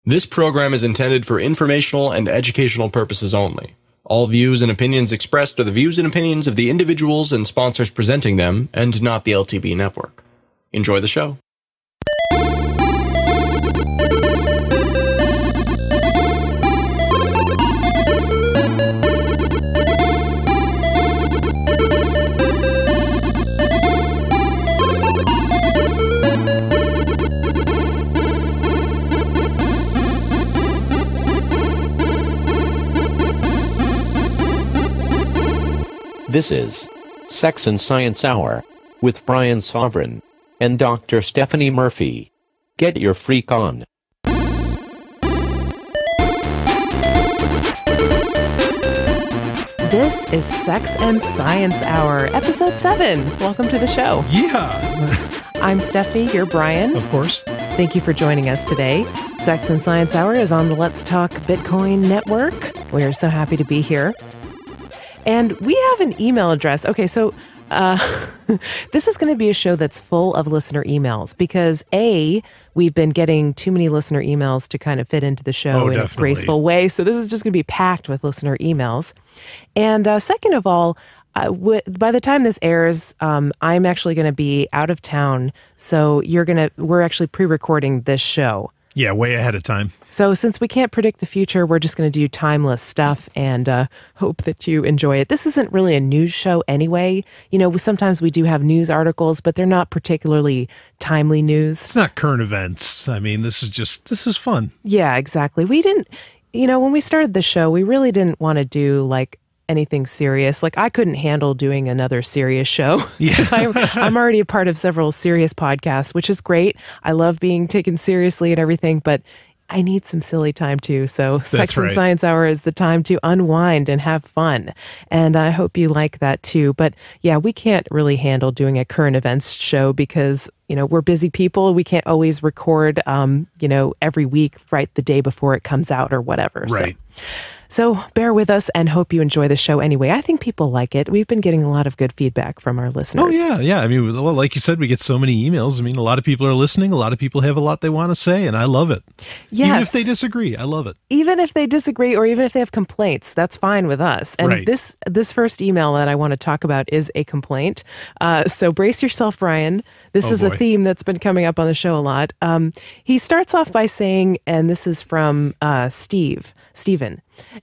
This program is intended for informational and educational purposes only. All views and opinions expressed are the views and opinions of the individuals and sponsors presenting them, and not the LTB network. Enjoy the show. This is Sex and Science Hour with Brian Sovereign and Dr. Stephanie Murphy. Get your freak on. This is Sex and Science Hour, Episode 7. Welcome to the show. Yeah. I'm Stephanie, you're Brian. Of course. Thank you for joining us today. Sex and Science Hour is on the Let's Talk Bitcoin network. We are so happy to be here. And we have an email address. Okay, so this is going to be a show that's full of listener emails because we've been getting too many listener emails to kind of fit into the show in a graceful way. So this is just going to be packed with listener emails. And second of all, by the time this airs, I'm actually going to be out of town. So we're actually pre-recording this show. Yeah, way ahead of time. So since we can't predict the future, we're just going to do timeless stuff and hope that you enjoy it. This isn't really a news show anyway. You know, sometimes we do have news articles, but they're not particularly timely news. It's not current events. I mean, this is fun. Yeah, exactly. We didn't, when we started the show, we really didn't want to do like anything serious. Like I couldn't handle doing another serious show because I'm already a part of several serious podcasts, which is great. I love being taken seriously and everything, but I need some silly time too. So Sex and Science Hour is the time to unwind and have fun. And I hope you like that too. But yeah, we can't really handle doing a current events show because, we're busy people. We can't always record, every week, right the day before it comes out or whatever. Right. So bear with us and hope you enjoy the show anyway. I think people like it. We've been getting a lot of good feedback from our listeners. Oh, yeah. I mean, well, like you said, we get so many emails. I mean, a lot of people are listening. A lot of people have a lot they want to say, and I love it. Yes. Even if they disagree, I love it. Even if they disagree or even if they have complaints, that's fine with us. And this first email that I want to talk about is a complaint. So brace yourself, Brian. This is a theme that's been coming up on the show a lot. He starts off by saying, and this is from Steven.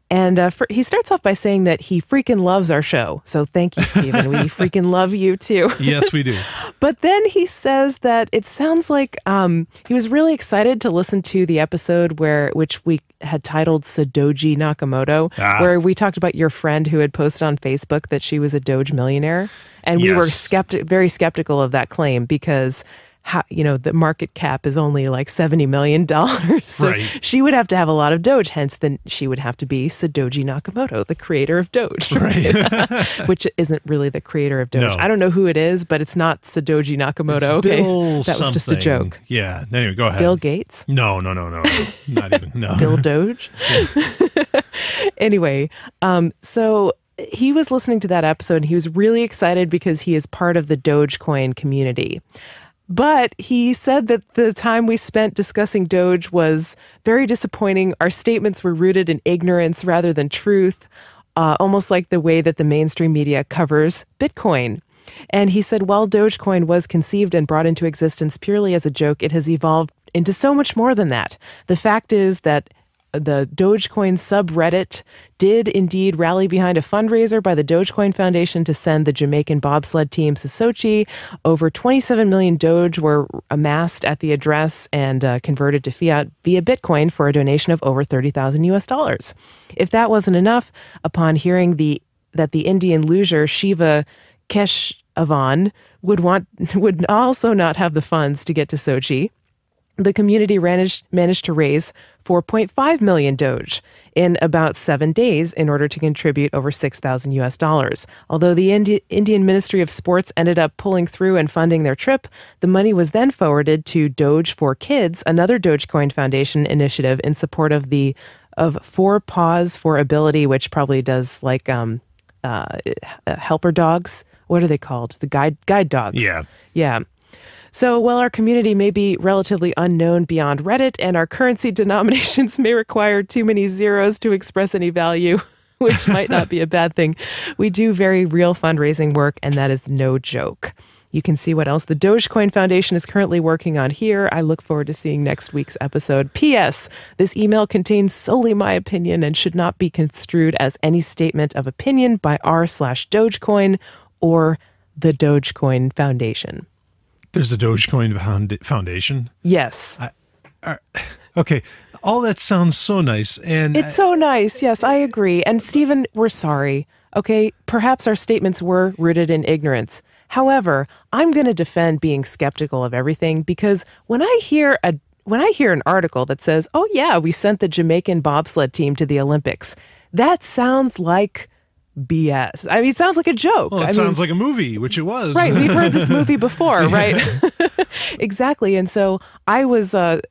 And he starts off by saying that he freaking loves our show. So thank you, Steven. We freaking love you too. Yes, we do. But then he says that it sounds like he was really excited to listen to the episode which we had titled Sadoji Nakamoto, where we talked about your friend who had posted on Facebook that she was a Doge millionaire. And we were very skeptical of that claim because the market cap is only like $70 million. So she would have to have a lot of Doge, hence then she would have to be Sadoji Nakamoto, the creator of Doge, which isn't really the creator of Doge. No. I don't know who it is, but it's not Sadoji Nakamoto. Bill that was just a joke. Yeah. Anyway, go ahead. Bill Gates? No. Not even, no. Bill Doge? Anyway, so he was listening to that episode and he was really excited because he is part of the Dogecoin community. But he said that the time we spent discussing Doge was very disappointing. Our statements were rooted in ignorance rather than truth, almost like the way that the mainstream media covers Bitcoin. And he said, while Dogecoin was conceived and brought into existence purely as a joke, it has evolved into so much more than that. The fact is that the Dogecoin subreddit did indeed rally behind a fundraiser by the Dogecoin Foundation to send the Jamaican bobsled team to Sochi. Over 27 million Doge were amassed at the address and converted to fiat via Bitcoin for a donation of over $30,000. If that wasn't enough, upon hearing that the Indian loser Shiva Keshavan would also not have the funds to get to Sochi, the community managed to raise 4.5 million Doge in about 7 days in order to contribute over $6,000. Although the Indian Ministry of Sports ended up pulling through and funding their trip, the money was then forwarded to Doge for Kids, another Dogecoin Foundation initiative in support of Four Paws for Ability, which probably does like helper dogs. What are they called? The guide dogs. Yeah. Yeah. So while our community may be relatively unknown beyond Reddit and our currency denominations may require too many zeros to express any value, which might not be a bad thing, we do very real fundraising work, and that is no joke. You can see what else the Dogecoin Foundation is currently working on here. I look forward to seeing next week's episode. P.S. This email contains solely my opinion and should not be construed as any statement of opinion by r/Dogecoin or the Dogecoin Foundation. There's a Dogecoin Foundation? Yes. Okay. All that sounds so nice. And it's so nice. Yes, I agree. And Stephen, we're sorry. Okay, perhaps our statements were rooted in ignorance. However, I'm going to defend being skeptical of everything because when I hear an article that says, "Oh yeah, we sent the Jamaican bobsled team to the Olympics," that sounds like BS. I mean, it sounds like a joke. Well, it sounds like a movie, which it was. Right. We've heard this movie before, right? Exactly. And so I was, I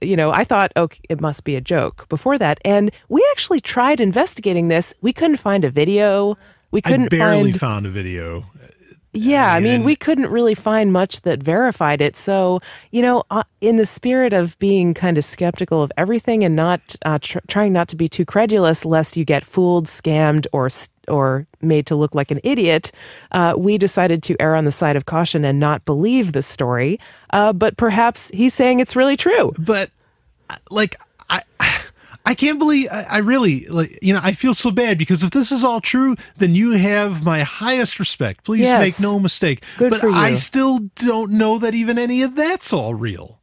thought, okay, it must be a joke before that. And we actually tried investigating this. We couldn't find a video. We couldn't I barely found a video. Yeah, I mean, we couldn't really find much that verified it. So, in the spirit of being kind of skeptical of everything and not trying not to be too credulous, lest you get fooled, scammed, or made to look like an idiot, we decided to err on the side of caution and not believe the story. But perhaps he's saying it's really true. But, I can't believe, I really, I feel so bad because if this is all true, then you have my highest respect. Please make no mistake. Good but for you. I still don't know that even any of that's all real.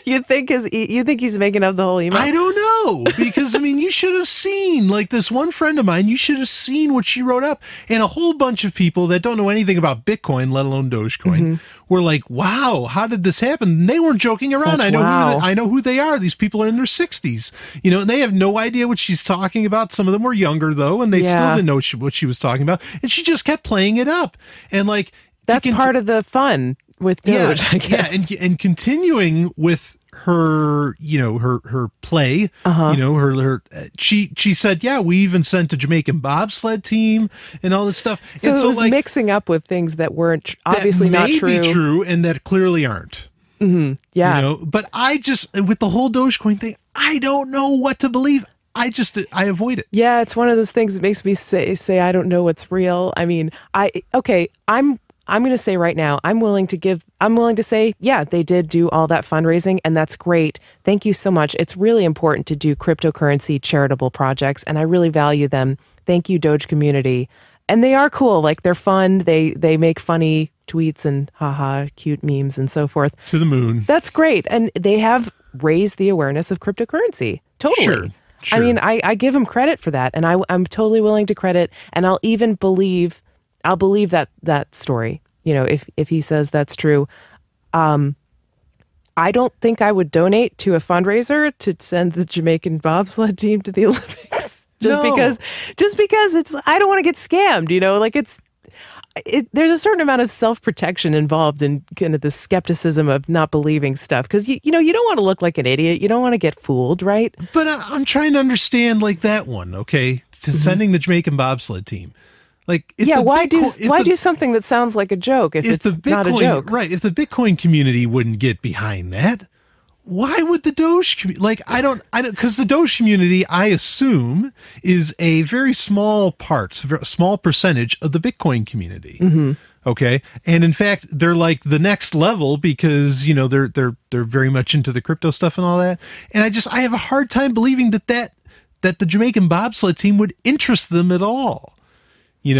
You think he's making up the whole email? I don't know because, you should have seen, this one friend of mine, you should have seen what she wrote up. And a whole bunch of people that don't know anything about Bitcoin, let alone Dogecoin, were like, wow, how did this happen? And they weren't joking around. I know who they are. These people are in their 60s, and they have no idea what she's talking about. Some of them were younger though, and they still didn't know what she was talking about. And she just kept playing it up. And that's part of the fun with Doge, I guess. Yeah, and continuing with her, her play, she said, yeah, we even sent a Jamaican bobsled team and all this stuff. So it was mixing up with things that weren't obviously not true. That may be true and that clearly aren't. Mm-hmm. Yeah. But I just, with the whole Dogecoin thing, I don't know what to believe. I avoid it. Yeah, it's one of those things that makes me say I don't know what's real. I mean, I'm going to say right now, I'm willing to say, yeah, they did do all that fundraising and that's great. Thank you so much. It's really important to do cryptocurrency charitable projects and I really value them. Thank you, Doge community. And they are cool. They're fun. They make funny tweets and haha, cute memes and so forth. To the moon. That's great. And they have raised the awareness of cryptocurrency. Totally. Sure. I mean, I give them credit for that. And I'm totally willing to credit. And I'll believe that story, if he says that's true. I don't think I would donate to a fundraiser to send the Jamaican bobsled team to the Olympics because I don't want to get scammed, there's a certain amount of self-protection involved in kind of the skepticism of not believing stuff. Because, you don't want to look like an idiot. You don't want to get fooled, right? But I'm trying to understand that one, okay? To sending the Jamaican bobsled team. Why do something that sounds like a joke if it's not a joke? Right. If the Bitcoin community wouldn't get behind that, why would the Doge community, because the Doge community, I assume, is a very small percentage of the Bitcoin community. Mm-hmm. Okay. And in fact, they're the next level because, they're very much into the crypto stuff and all that. And I have a hard time believing that the Jamaican bobsled team would interest them at all. I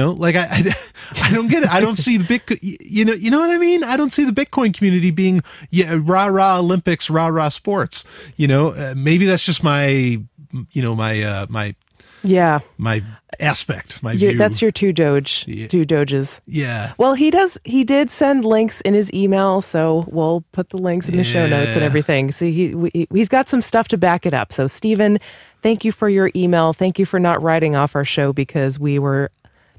don't get it. I don't see the Bitcoin, you know what I mean? I don't see the Bitcoin community being, rah-rah Olympics, rah-rah sports, maybe that's just my aspect, my view. That's your two Doges. Yeah. Well, he did send links in his email, so we'll put the links in the show notes and everything. So he's got some stuff to back it up. So Stephen, thank you for your email. Thank you for not writing off our show because we were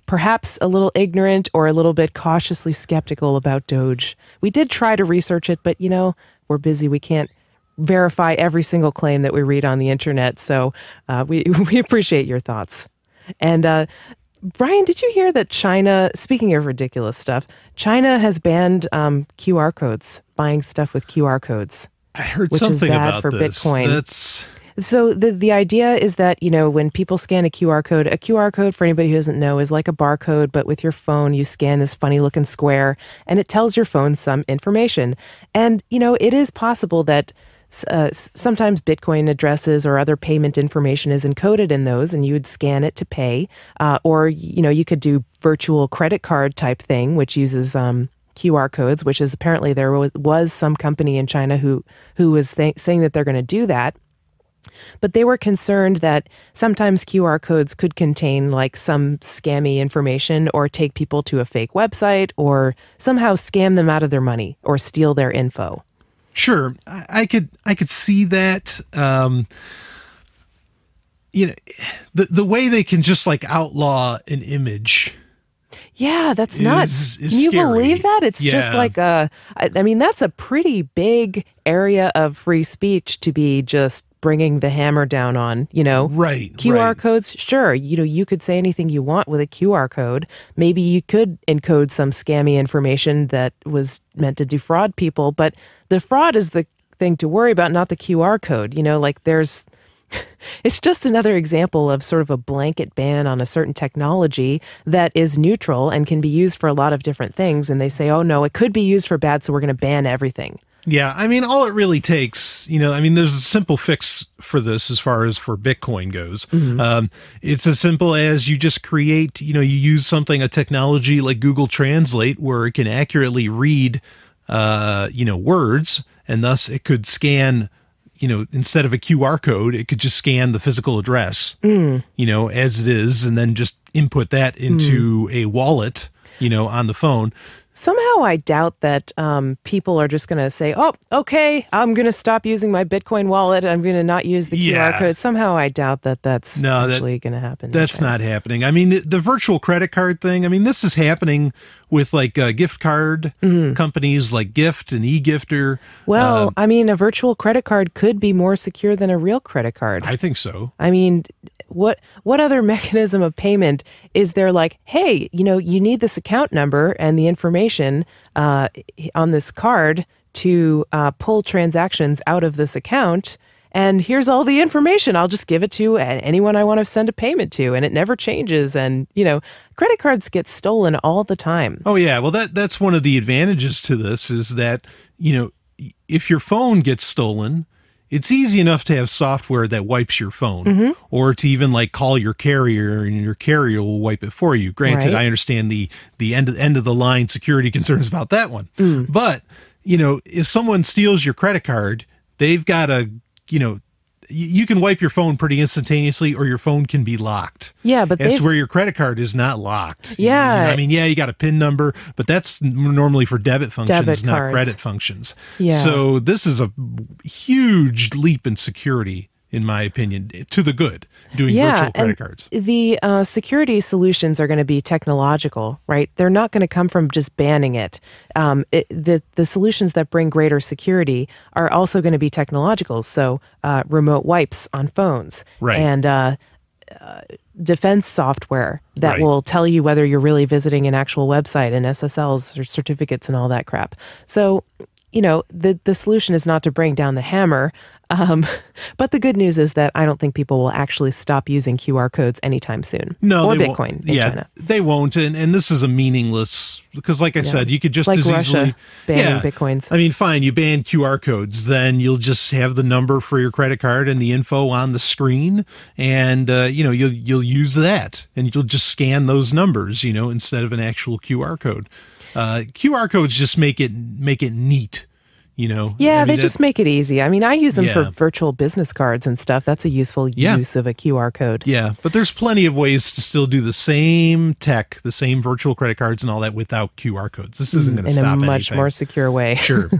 perhaps a little ignorant or a little bit cautiously skeptical about Doge. We did try to research it, but we're busy. We can't verify every single claim that we read on the internet. So we appreciate your thoughts. And Brian, did you hear that China, speaking of ridiculous stuff, China has banned QR codes, buying stuff with QR codes? I heard which something is bad about for this. Bitcoin. So the idea is that, when people scan a QR code, for anybody who doesn't know, is like a barcode, but with your phone, you scan this funny looking square and it tells your phone some information. And, it is possible that sometimes Bitcoin addresses or other payment information is encoded in those, and you would scan it to pay. Or, you could do virtual credit card type thing, which uses QR codes, which is apparently there was some company in China who was saying that they're going to do that. But they were concerned that sometimes QR codes could contain like some scammy information or take people to a fake website or somehow scam them out of their money or steal their info. Sure, I could see that. The way they can just like outlaw an image. Yeah, that's nuts. Is Can you scary. believe that? It's just like that's a pretty big area of free speech to be just bringing the hammer down on, Right. QR codes, sure, you could say anything you want with a QR code. Maybe you could encode some scammy information that was meant to defraud people, but the fraud is the thing to worry about, not the QR code. It's just another example of sort of a blanket ban on a certain technology that is neutral and can be used for a lot of different things. And they say, oh no, it could be used for bad, so we're going to ban everything. Yeah, all it really takes, there's a simple fix for this as far as for Bitcoin goes. Mm-hmm. It's as simple as you just create, you use a technology like Google Translate where it can accurately read, words, and thus it could scan, instead of a QR code, it could just scan the physical address, as it is, and then just input that into a wallet, on the phone. Somehow I doubt that people are just going to say, oh, okay, I'm going to stop using my Bitcoin wallet. I'm going to not use the QR code. Somehow I doubt that that's actually going to happen. That's not happening. The virtual credit card thing, this is happening with like gift card companies like Gift and eGifter. Well, a virtual credit card could be more secure than a real credit card. I think so. What other mechanism of payment is there? Like, hey, you need this account number and the information on this card to pull transactions out of this account, and here's all the information. I'll just give it to anyone I want to send a payment to, and it never changes. And credit cards get stolen all the time. Oh yeah, well that's one of the advantages to this is that if your phone gets stolen, it's easy enough to have software that wipes your phone, or to even like call your carrier, and your carrier will wipe it for you. Granted, I understand the end of the line security concerns about that one, but if someone steals your credit card, they've got to, you can wipe your phone pretty instantaneously, or your phone can be locked. Yeah, but that's where your credit card is not locked. Yeah, you got a PIN number, but that's normally for debit functions, not credit functions. Yeah. So this is a huge leap in security, in my opinion, to the good, doing virtual credit cards. The security solutions are going to be technological, right? They're not going to come from just banning it. The solutions that bring greater security are also going to be technological. So remote wipes on phones, and defense software that will tell you whether you're really visiting an actual website, and SSLs or certificates and all that crap. So the solution is not to bring down the hammer. But the good news is that I don't think people will actually stop using QR codes anytime soon. No, or Bitcoin in China. They won't. And this is a meaningless, because like I said, you could just like as Russia easily banning Bitcoins. Fine, you ban QR codes, then you'll just have the number for your credit card and the info on the screen, and you'll use that, and you'll just scan those numbers, instead of an actual QR code. QR codes just make it neat. They just make it easy. I use them for virtual business cards and stuff. That's a useful use of a QR code. Yeah, but there's plenty of ways to still do the same tech, the same virtual credit cards and all that without QR codes. This isn't going to stop anything. In a much more secure way. Sure.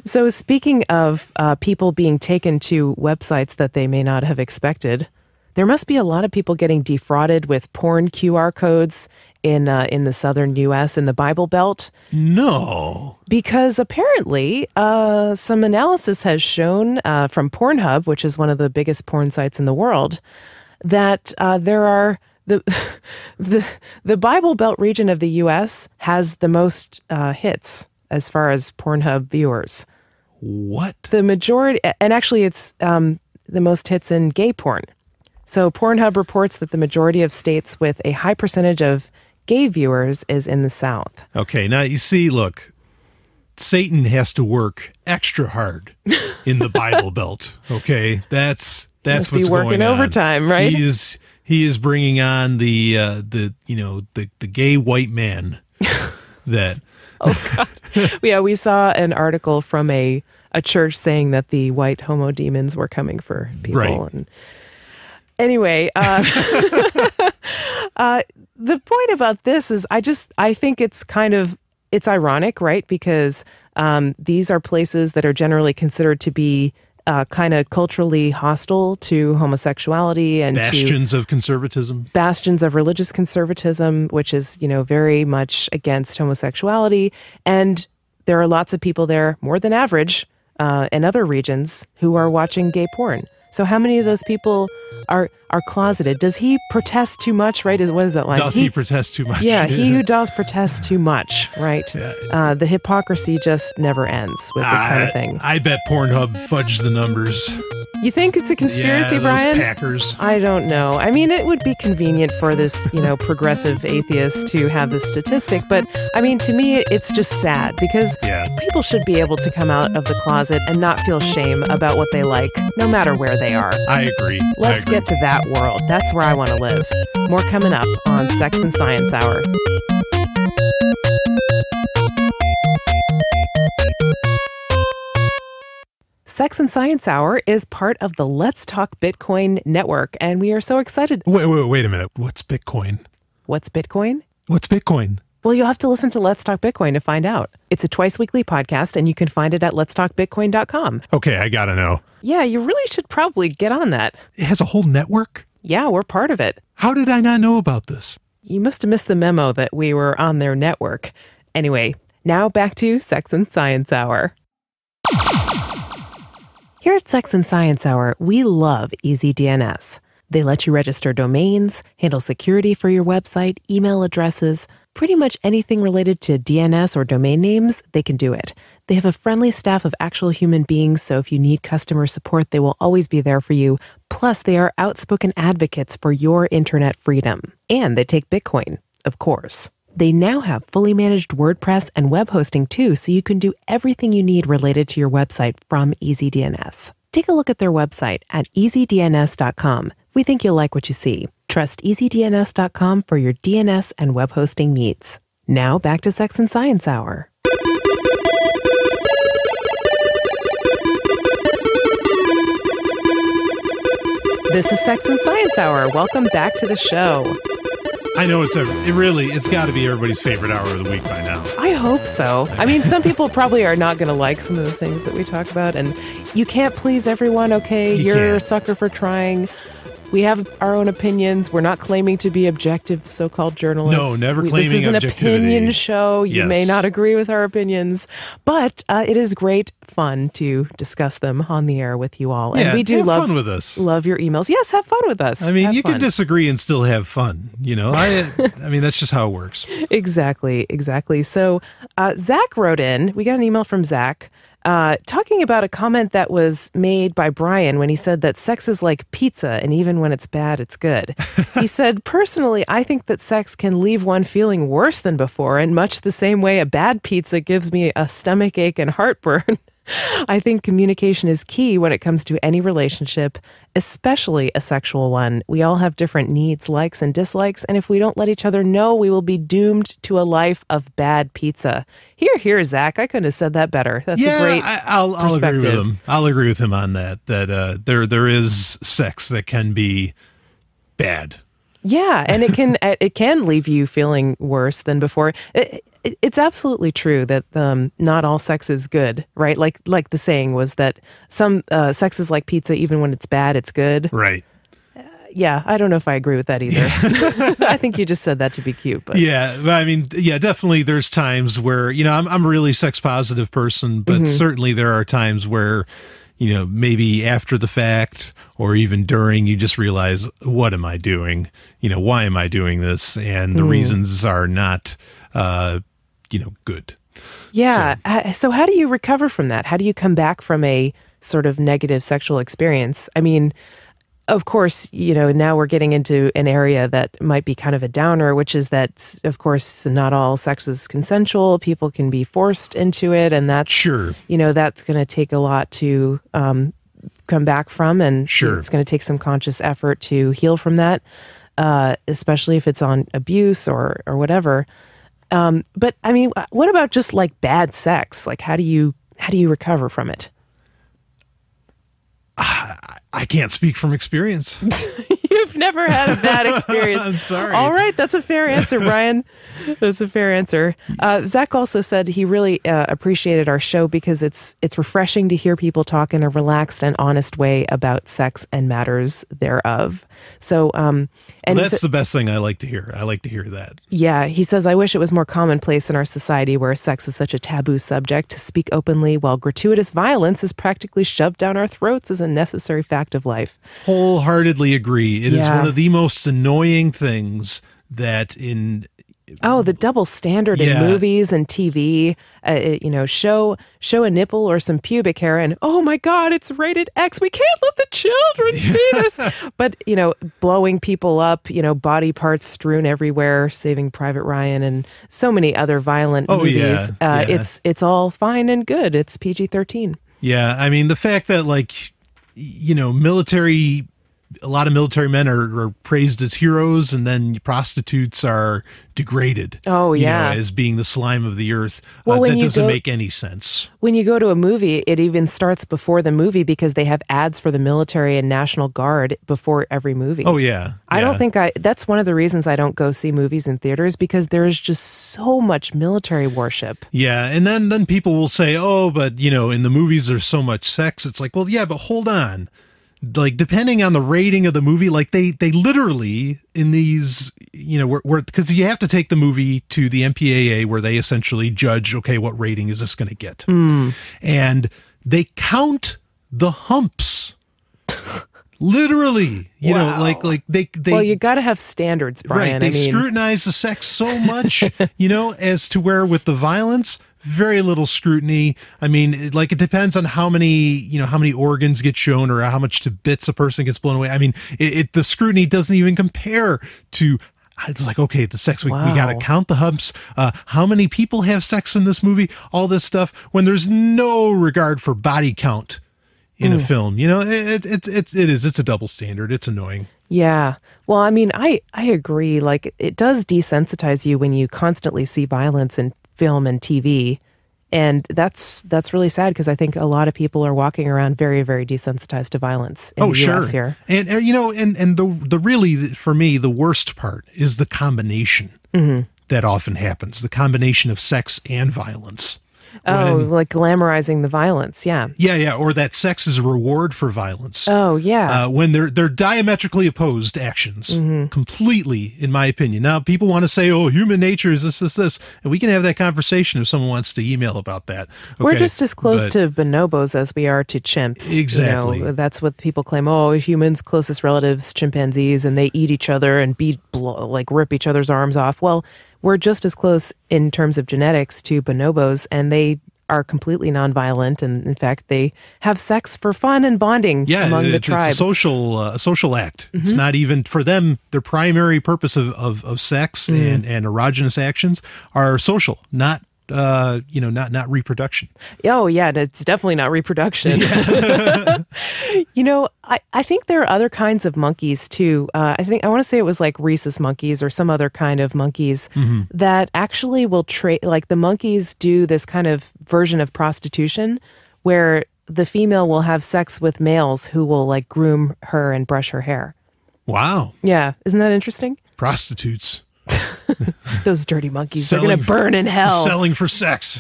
So speaking of people being taken to websites that they may not have expected, there must be a lot of people getting defrauded with porn QR codes in the southern U.S. in the Bible Belt. No. Because apparently some analysis has shown from Pornhub, which is one of the biggest porn sites in the world, that there are the the Bible Belt region of the U.S. has the most hits as far as Pornhub viewers. What? The majority, and actually it's the most hits in gay porn. So Pornhub reports that the majority of states with a high percentage of gay viewers is in the South. Okay, now you see, look, Satan has to work extra hard in the Bible Belt. Okay, that's Must what's be working going on. overtime, right? He is bringing on the gay white man that. Oh God! Yeah, we saw an article from a church saying that the white homo demons were coming for people. Right. And anyway, the point about this is I think it's ironic, right? Because these are places that are generally considered to be kind of culturally hostile to homosexuality and bastions of conservatism. Bastions of religious conservatism, which is, very much against homosexuality. And there are lots of people there, more than average, in other regions who are watching gay porn. So how many of those people are closeted? Does he protest too much, right? What is that line? Doth he protest too much? Yeah, he who does protest too much, right? Yeah. The hypocrisy just never ends with this kind of thing. I bet Pornhub fudged the numbers. You think it's a conspiracy, Brian? Those Packers. I don't know. I mean, it would be convenient for this, progressive atheist to have this statistic, but I mean, to me, it's just sad because people should be able to come out of the closet and not feel shame about what they like, no matter where they are. I agree. Let's get to that world. That's where I want to live. More coming up on Sex and Science Hour. Sex and Science Hour is part of the Let's Talk Bitcoin network, and we are so excited. Wait a minute. What's Bitcoin? What's Bitcoin? What's Bitcoin? Well, you'll have to listen to Let's Talk Bitcoin to find out. It's a twice-weekly podcast, and you can find it at letstalkbitcoin.com. Okay, I gotta know. Yeah, you really should probably get on that. It has a whole network? Yeah, we're part of it. How did I not know about this? You must have missed the memo that we were on their network. Anyway, now back to Sex and Science Hour. Here at Sex and Science Hour, we love EasyDNS. They let you register domains, handle security for your website, email addresses, pretty much anything related to DNS or domain names, they can do it. They have a friendly staff of actual human beings, so if you need customer support, they will always be there for you. Plus, they are outspoken advocates for your internet freedom. And they take Bitcoin, of course. They now have fully managed WordPress and web hosting too, so you can do everything you need related to your website from EasyDNS. Take a look at their website at easydns.com. We think you'll like what you see. Trust easydns.com for your DNS and web hosting needs. Now back to Sex and Science Hour. This is Sex and Science Hour. Welcome back to the show. I know it's got to be everybody's favorite hour of the week by now. I hope so. I mean, some people probably are not going to like some of the things that we talk about, and you can't please everyone, okay? You're a sucker for trying. We have our own opinions. We're not claiming to be objective so-called journalists. No, never claiming This is an objectivity. opinion show. You may not agree with our opinions, but it is great fun to discuss them on the air with you all. And we do have love fun with us. Love your emails. Yes, have fun with us. I mean, have you fun. can disagree and still have fun. I mean, that's just how it works. Exactly. So Zach wrote in. We got an email from Zach. Talking about a comment that was made by Brian when he said that sex is like pizza and even when it's bad, it's good. He said, personally, I think that sex can leave one feeling worse than before in much the same way a bad pizza gives me a stomach ache and heartburn. I think communication is key when it comes to any relationship, especially a sexual one. We all have different needs, likes, and dislikes, and if we don't let each other know, we will be doomed to a life of bad pizza. Here, Zach. I couldn't have said that better. That's a great I'll agree with him. I'll agree with him on that. That there is sex that can be bad. Yeah, and it can leave you feeling worse than before. It's absolutely true that not all sex is good, right? Like the saying was that some sex is like pizza, even when it's bad, it's good. Right. Yeah, I don't know if I agree with that either. I think you just said that to be cute. But. Yeah, I mean, definitely there's times where, I'm a really sex positive person, but certainly there are times where, maybe after the fact or even during, you just realize, what am I doing? Why am I doing this? And the reasons are not, good. Yeah. So how do you recover from that? How do you come back from a sort of negative sexual experience? I mean, of course, now we're getting into an area that might be kind of a downer, which is that, of course, not all sex is consensual. People can be forced into it. And that's, sure, that's going to take a lot to come back from. And sure, it's going to take some conscious effort to heal from that, especially if it's on abuse or whatever. But I mean, what about just like bad sex? Like, how do you recover from it? I can't speak from experience. You've never had a bad experience. I'm sorry. All right. That's a fair answer, Brian. That's a fair answer. Zach also said he really appreciated our show because it's refreshing to hear people talk in a relaxed and honest way about sex and matters thereof. So, and that's the best thing I like to hear. I like to hear that. Yeah. He says, I wish it was more commonplace in our society where sex is such a taboo subject to speak openly while gratuitous violence is practically shoved down our throats as a necessary fact of life. Wholeheartedly agree. It is one of the most annoying things that the double standard in movies and TV, show a nipple or some pubic hair and, oh my God, it's rated X. We can't let the children see this. But, blowing people up, body parts strewn everywhere, Saving Private Ryan and so many other violent movies. It's all fine and good. It's PG-13. Yeah. I mean, the fact that a lot of military men are praised as heroes, and then prostitutes are degraded. Oh, yeah. As being the slime of the earth. Well, that doesn't make any sense. When you go to a movie, it even starts before the movie because they have ads for the military and National Guard before every movie. Oh, yeah. I don't think that's one of the reasons I don't go see movies in theaters, because there is just so much military worship. Yeah. And then people will say, oh, but, in the movies there's so much sex. It's like, well, yeah, but hold on. Like, depending on the rating of the movie, like they literally in these, because you have to take the movie to the MPAA where they essentially judge, okay, what rating is this going to get? And they count the humps. Literally, like they. Well, you got to have standards, Brian. Right, they scrutinize the sex so much, as to where with the violence, very little scrutiny. I mean, it depends on how many organs get shown or how much to bits a person gets blown away. I mean, the scrutiny doesn't even compare to. It's like, okay, the sex, we got to count the humps. How many people have sex in this movie? All this stuff, when there's no regard for body count in a film. It's a double standard. It's annoying. Yeah. Well, I mean, I agree. Like, it does desensitize you when you constantly see violence in film and TV. And that's really sad, because I think a lot of people are walking around very, very desensitized to violence in the US here. And the really, for me, the worst part is the combination that often happens, the combination of sex and violence. Like glamorizing the violence, yeah. Yeah, or that sex is a reward for violence. Oh, yeah. When they're diametrically opposed actions, completely, in my opinion. Now, people want to say, oh, human nature is this, and we can have that conversation if someone wants to email about that. Okay? We're just as close to bonobos as we are to chimps. Exactly. That's what people claim. Oh, humans' closest relatives, chimpanzees, and they eat each other and rip each other's arms off. Well, we're just as close in terms of genetics to bonobos, and they are completely nonviolent. And in fact, they have sex for fun and bonding among the tribe. It's a social act. It's not even, for them, their primary purpose of sex and erogenous actions are social, not reproduction. Oh, yeah, it's definitely not reproduction. Yeah. I think there are other kinds of monkeys too. I want to say it was like rhesus monkeys or some other kind of monkeys that actually will like the monkeys do this kind of version of prostitution where the female will have sex with males who will like groom her and brush her hair. Wow. Yeah. Isn't that interesting? Prostitutes. Those dirty monkeys, they're going to burn in hell. Selling for sex.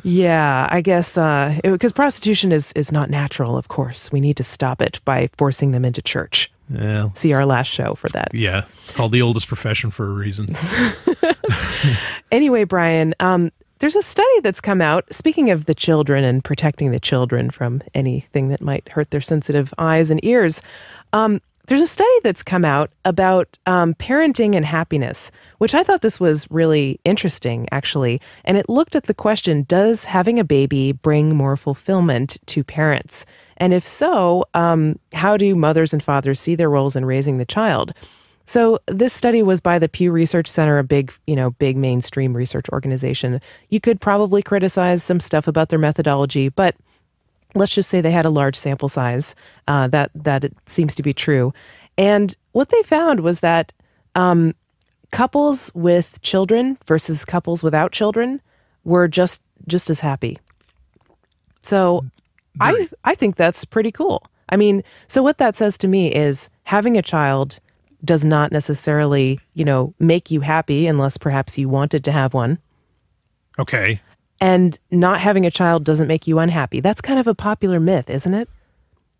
Yeah, I guess, because prostitution is not natural, of course. We need to stop it by forcing them into church. Yeah. See our last show for that. Yeah, it's called the oldest profession for a reason. Anyway, Brian, there's a study that's come out, speaking of the children and protecting the children from anything that might hurt their sensitive eyes and ears. There's a study that's come out about parenting and happiness, which I thought this was really interesting, actually. And it looked at the question, does having a baby bring more fulfillment to parents? And if so, how do mothers and fathers see their roles in raising the child? So this study was by the Pew Research Center, a big mainstream research organization. You could probably criticize some stuff about their methodology, but let's just say they had a large sample size, that it seems to be true. And what they found was that couples with children versus couples without children were just as happy. So I think that's pretty cool. I mean, so what that says to me is having a child does not necessarily, make you happy unless perhaps you wanted to have one. Okay. And not having a child doesn't make you unhappy. That's kind of a popular myth, isn't it?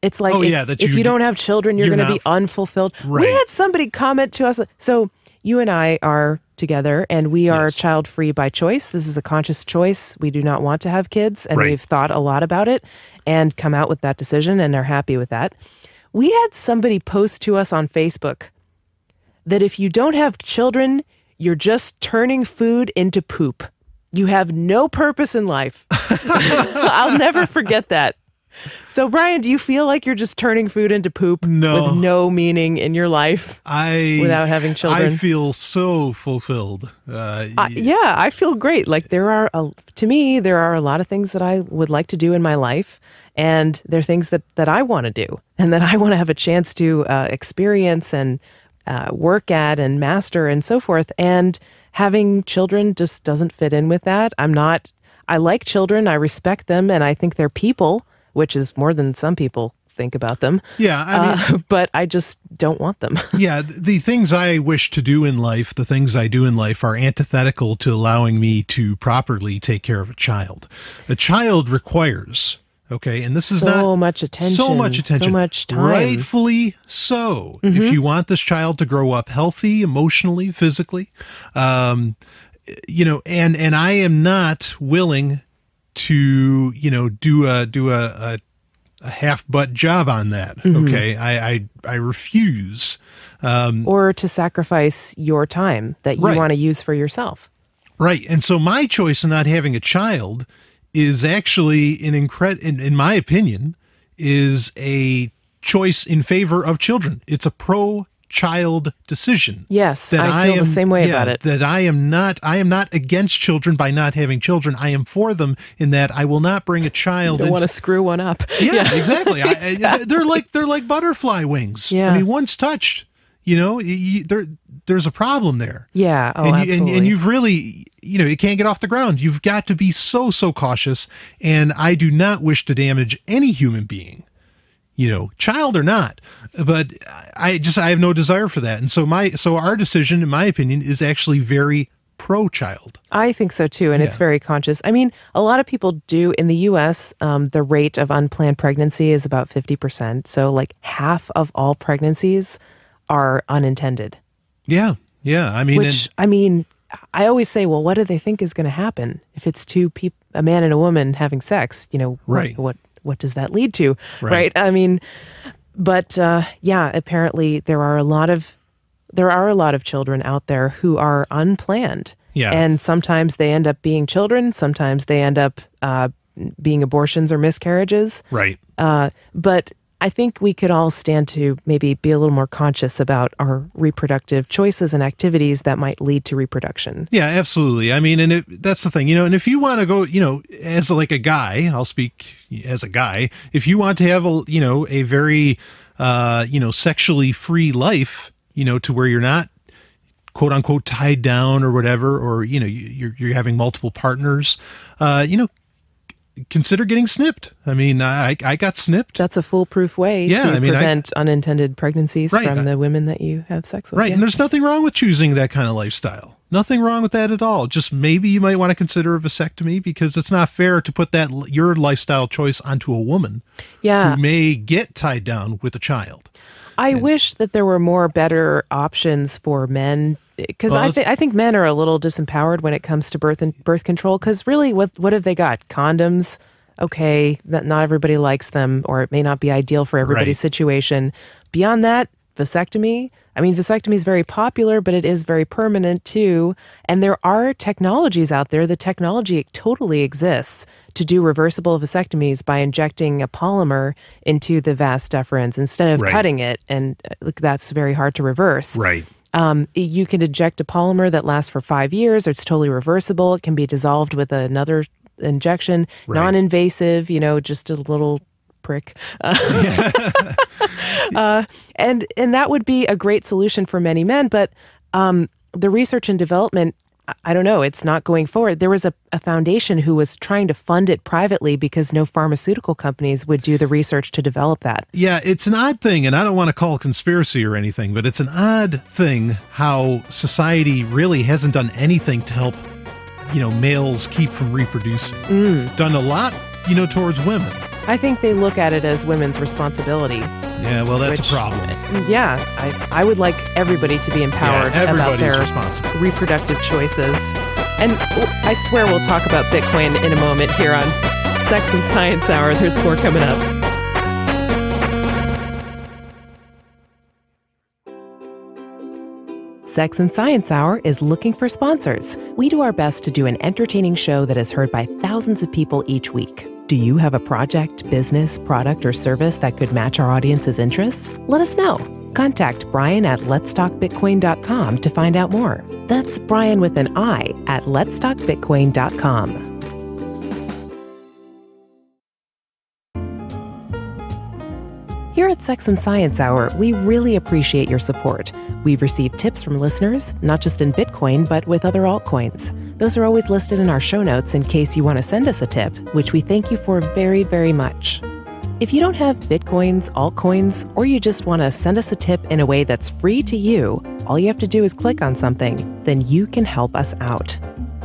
It's like, if you don't have children, you're going to be unfulfilled. Right. We had somebody comment to us. So you and I are together and we are child-free by choice. This is a conscious choice. We do not want to have kids, and we've thought a lot about it and come out with that decision and are happy with that. We had somebody post to us on Facebook that if you don't have children, you're just turning food into poop. You have no purpose in life. I'll never forget that. So, Brian, do you feel like you're just turning food into poop with no meaning in your life without having children? I feel so fulfilled. I feel great. Like to me, there are a lot of things that I would like to do in my life. And there are things that I want to do and that I want to have a chance to experience and work at and master and so forth. And having children just doesn't fit in with that. I like children. I respect them. And I think they're people, which is more than some people think about them. Yeah. But I just don't want them. Yeah. The things I wish to do in life, the things I do in life are antithetical to allowing me to properly take care of a child. A child requires, and this is so much attention, so much time. Rightfully so. Mm-hmm. If you want this child to grow up healthy, emotionally, physically, and I am not willing to, do a half-butt job on that. Mm-hmm. Okay. I refuse. Or to sacrifice your time that you want to use for yourself. Right. And so my choice in not having a child is actually in my opinion, is a choice in favor of children. It's a pro-child decision. Yes, I feel the same way about it. That I am not against children by not having children. I am for them in that I will not bring a child. You don't want to screw one up. Yeah, exactly. They're like butterfly wings. Yeah. I mean, once touched, there's a problem there. Yeah. Oh, absolutely. And you've really, you can't get off the ground. You've got to be so cautious. And I do not wish to damage any human being, child or not. But I have no desire for that. And so our decision, in my opinion, is actually very pro-child. I think so too, and it's very conscious. I mean, a lot of people do in the U.S. The rate of unplanned pregnancy is about 50%. So, like half of all pregnancies are unintended. Yeah. I mean, I always say, well, what do they think is going to happen if it's a man and a woman having sex? What does that lead to? Right. I mean, but apparently there are a lot of children out there who are unplanned. Yeah. And sometimes they end up being children. Sometimes they end up being abortions or miscarriages. Right. But I think we could all stand to maybe be a little more conscious about our reproductive choices and activities that might lead to reproduction. Yeah, absolutely. I mean, and that's the thing, and if you want to go, as like a guy, I'll speak as a guy, if you want to have a very, sexually free life, to where you're not quote unquote tied down or whatever, or, you're having multiple partners, consider getting snipped. I mean, I got snipped. That's a foolproof way to prevent unintended pregnancies from the women that you have sex with. Right. Yeah. And there's nothing wrong with choosing that kind of lifestyle. Nothing wrong with that at all. Just maybe you might want to consider a vasectomy, because it's not fair to put that your lifestyle choice onto a woman who may get tied down with a child. I wish that there were more better options for men, because I think men are a little disempowered when it comes to birth control, because really what have they got? Condoms. Okay, that not everybody likes them, or it may not be ideal for everybody's situation. Beyond that, vasectomy. I mean, vasectomy is very popular, but it is very permanent too. And there are technologies out there. The technology totally exists to do reversible vasectomies by injecting a polymer into the vas deferens instead of cutting it. And that's very hard to reverse. Right. You can inject a polymer that lasts for 5 years, or it's totally reversible. It can be dissolved with another injection, non-invasive, just a little prick. And that would be a great solution for many men. But the research and development, I don't know, it's not going forward. There was a foundation who was trying to fund it privately because no pharmaceutical companies would do the research to develop that. Yeah, it's an odd thing, and I don't want to call it conspiracy or anything, but it's an odd thing how society really hasn't done anything to help, males keep from reproducing. Done a lot, towards women. I think they look at it as women's responsibility. Yeah, well, that's a problem. Yeah, I would like everybody to be empowered about their reproductive choices. And I swear we'll talk about Bitcoin in a moment here on Sex and Science Hour. There's more coming up. Sex and Science Hour is looking for sponsors. We do our best to do an entertaining show that is heard by thousands of people each week. Do you have a project, business, product, or service that could match our audience's interests? Let us know. Contact Brian at letstalkbitcoin.com to find out more. That's Brian with an I at letstalkbitcoin.com. Here at Sex and Science Hour, we really appreciate your support. We've received tips from listeners, not just in Bitcoin, but with other altcoins. Those are always listed in our show notes in case you want to send us a tip, which we thank you for very, very much. If you don't have Bitcoins, altcoins, or you just want to send us a tip in a way that's free to you, all you have to do is click on something, then you can help us out.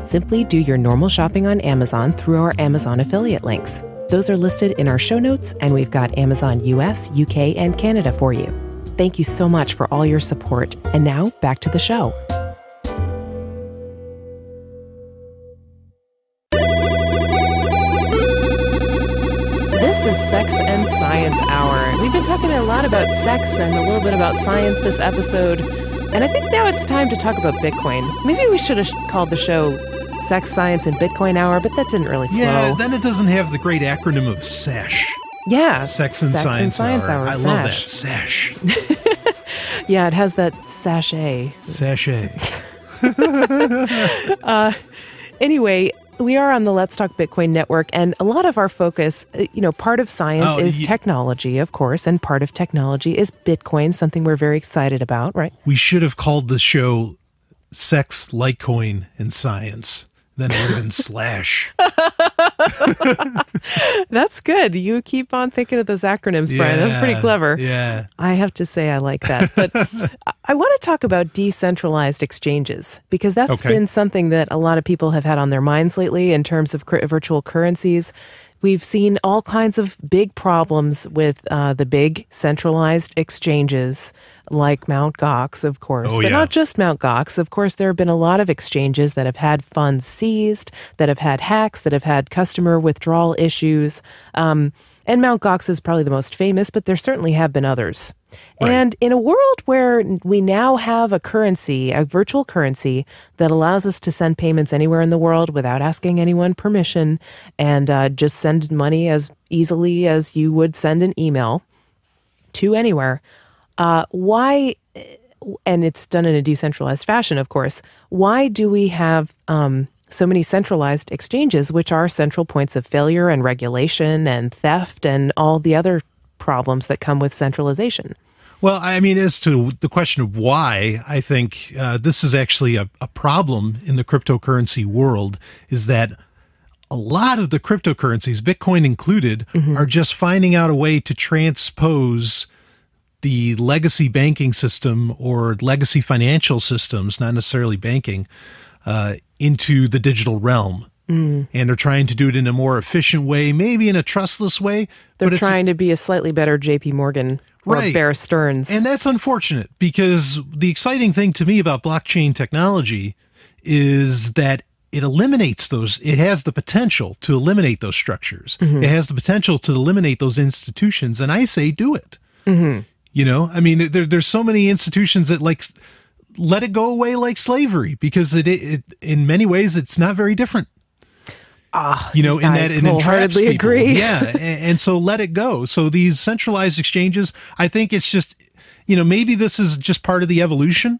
Simply do your normal shopping on Amazon through our Amazon affiliate links. Those are listed in our show notes, and we've got Amazon US, UK, and Canada for you. Thank you so much for all your support. And now, back to the show. This is Sex and Science Hour. We've been talking a lot about sex and a little bit about science this episode. And I think now it's time to talk about Bitcoin. Maybe we should have called the show Sex, Science, and Bitcoin Hour, but that didn't really flow. Yeah, then it doesn't have the great acronym of SASH. Yeah. Sex and Science Hour. I SASH. love that. SASH. Yeah, it has that sachet. Sachet. Anyway, we are on the Let's Talk Bitcoin network, and a lot of our focus, part of science is technology, of course, and part of technology is Bitcoin, something we're very excited about, right? We should have called the show Sex, Litecoin, and Science. Then it would have been slash. That's good. You keep on thinking of those acronyms, Brian. That's pretty clever. Yeah. I have to say I like that. But I want to talk about decentralized exchanges, because that's been something that a lot of people have had on their minds lately in terms of virtual currencies. We've seen all kinds of big problems with the big centralized exchanges like Mt. Gox, of course, but not just Mt. Gox. Of course, there have been a lot of exchanges that have had funds seized, that have had hacks, that have had customer withdrawal issues. And Mt. Gox is probably the most famous, but there certainly have been others. Right. And in a world where we now have a currency, a virtual currency that allows us to send payments anywhere in the world without asking anyone permission and just send money as easily as you would send an email to anywhere, why, and it's done in a decentralized fashion, of course, why do we have so many centralized exchanges, which are central points of failure and regulation and theft and all the other problems that come with centralization? Well, I mean, as to the question of why, I think this is actually a problem in the cryptocurrency world, is that a lot of the cryptocurrencies, Bitcoin included, are just finding out a way to transpose the legacy banking system or legacy financial systems, not necessarily banking, into the digital realm. And they're trying to do it in a more efficient way, maybe in a trustless way. They're trying to be a slightly better JP Morgan or Bear Stearns. And that's unfortunate, because the exciting thing to me about blockchain technology is that it eliminates those. It has the potential to eliminate those structures. It has the potential to eliminate those institutions. And I say do it. You know, I mean, there's so many institutions that like let it go away like slavery, because it in many ways it's not very different. You know, in that it entraps people. Agree. Yeah, and so let it go. So these centralized exchanges, I think it's just, you know, maybe this is just part of the evolution,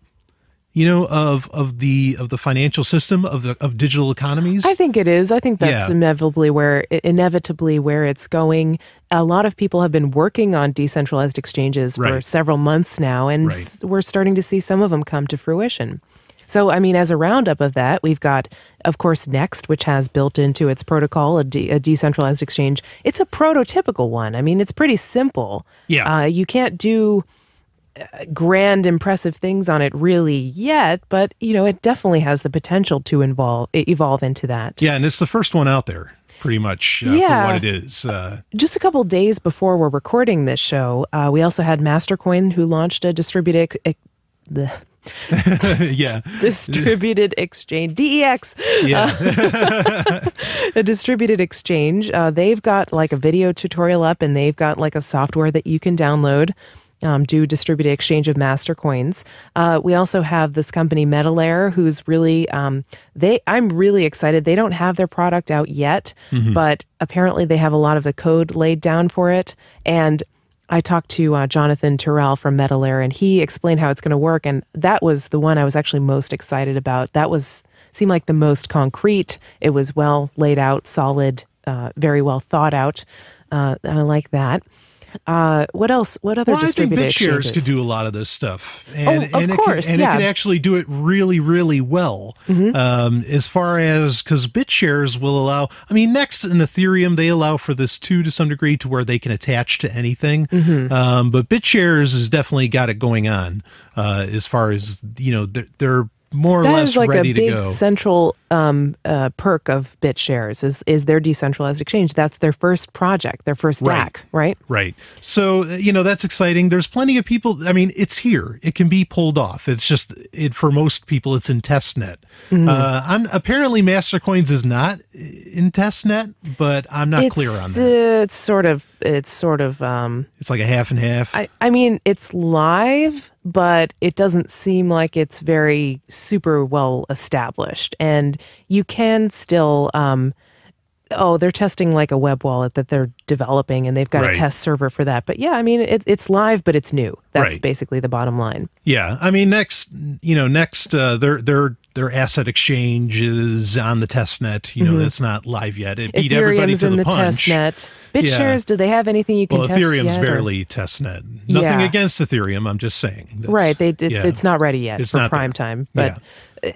you know, of the financial system of digital economies. I think it is. I think that's inevitably where it's going. A lot of people have been working on decentralized exchanges for several months now, and we're starting to see some of them come to fruition. So, I mean, as a roundup of that, we've got, of course, Next, which has built into its protocol a decentralized exchange. It's a prototypical one. I mean, it's pretty simple. Yeah. You can't do grand, impressive things on it really yet, but, you know, it definitely has the potential to evolve into that. Yeah, and it's the first one out there, pretty much, for what it is. Just a couple days before we're recording this show, we also had Mastercoin, who launched a distributed distributed exchange, DEX. A distributed exchange. They've got like a video tutorial up, and they've got like a software that you can download, do distributed exchange of master coins. We also have this company MetaLayer, who's really I'm really excited. They don't have their product out yet, but apparently they have a lot of the code laid down for it. And I talked to Jonathan Terrell from MetaLayer, and he explained how it's going to work. And that was the one I was actually most excited about. That seemed like the most concrete. It was well laid out, solid, very well thought out. And I like that. What else? What other distributed exchanges? I think BitShares could do a lot of this stuff. Of course, it could actually do it really, really well. As far as, because BitShares will allow, I mean, Next and Ethereum, they allow for this too, to some degree, to where they can attach to anything. But BitShares has definitely got it going on, as far as, you know, they're more or less ready to go. That is like a big central perk of BitShares is their decentralized exchange. That's their first project, their first DAC, right? Right. So, you know, that's exciting. There's plenty of people. I mean, it's here. It can be pulled off. It's just, for most people, it's in testnet. Apparently, Mastercoins is not in testnet, but I'm not clear on that. It's sort of. It's like a half and half. I mean, it's live, but it doesn't seem like it's very super well established. And you can still, they're testing like a web wallet that they're developing, and they've got a test server for that. But yeah, I mean, it's live, but it's new. That's basically the bottom line. Yeah. I mean, Next, their asset exchange is on the testnet. You know, that's not live yet. It beat everybody to the punch. Testnet. BitShares, do they have anything you can test Ethereum's yet? barely testnet. Nothing against Ethereum. I'm just saying. It's not ready yet for prime time. But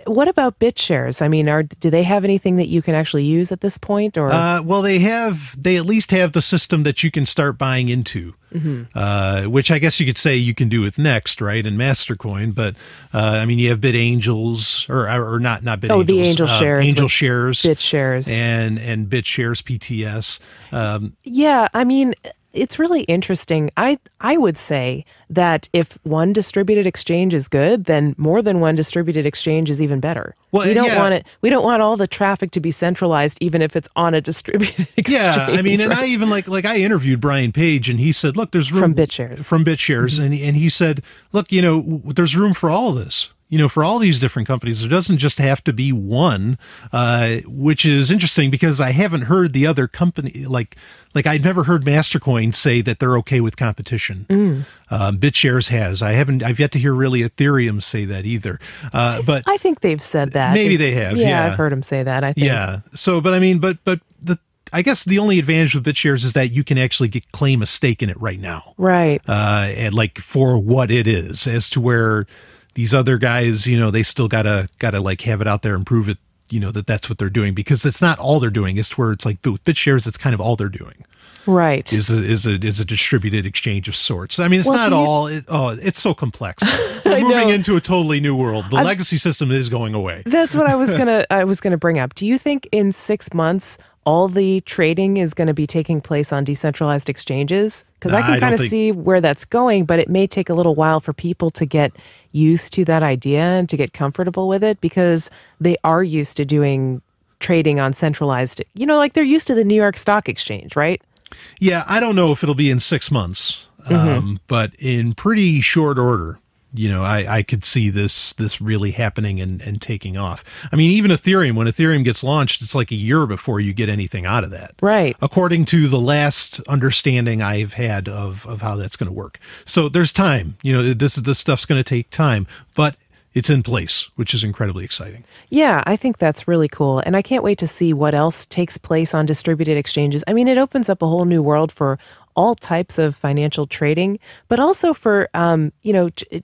what about BitShares? I mean, do they have anything that you can actually use at this point? Or well, they at least have the system that you can start buying into. Which I guess you could say you can do with Next, right, and Mastercoin, but I mean, you have BitAngels, or not BitAngels. The Angel Shares, Angel Shares, BitShares, and BitShares PTS. Yeah, I mean, it's really interesting. I would say that if one distributed exchange is good, then more than one distributed exchange is even better. Well, we don't want it. We don't want all the traffic to be centralized, even if it's on a distributed exchange. Yeah, I mean, and I even like I interviewed Brian Page, and he said, "Look, there's room from BitShares, and he said, look, you know, there's room for all of this." You know, for all these different companies, there doesn't just have to be one, which is interesting because I haven't heard the other company, like I've never heard Mastercoin say that they're okay with competition. BitShares has. I've yet to hear really Ethereum say that either. But I think they've said that. Maybe they have. Yeah, I've heard them say that. I think. Yeah. So, but I mean, but I guess the only advantage with BitShares is that you can actually claim a stake in it right now. Right. And like for what it is, as to where these other guys, you know, they still gotta like have it out there and prove it, you know, that's what they're doing, because it's not all they're doing. It's where it's like with BitShares, it's kind of all they're doing. Right. is a distributed exchange of sorts. I mean, it's not all. It's so complex. We're moving into a totally new world. The legacy system is going away. That's what I was gonna bring up. Do you think in 6 months all the trading is going to be taking place on decentralized exchanges? Because I can kind of see where that's going, but it may take a little while for people to get used to that idea and to get comfortable with it, because they are used to doing trading on centralized, like they're used to the New York Stock Exchange, right? Yeah, I don't know if it'll be in 6 months, but in pretty short order, I could see this really happening and taking off. I mean, even Ethereum, when Ethereum gets launched, it's like a year before you get anything out of that. Right. According to the last understanding I've had of how that's going to work. So there's time. This stuff's going to take time, but it's in place, which is incredibly exciting. Yeah, I think that's really cool. And I can't wait to see what else takes place on distributed exchanges. I mean, it opens up a whole new world for all types of financial trading, but also for,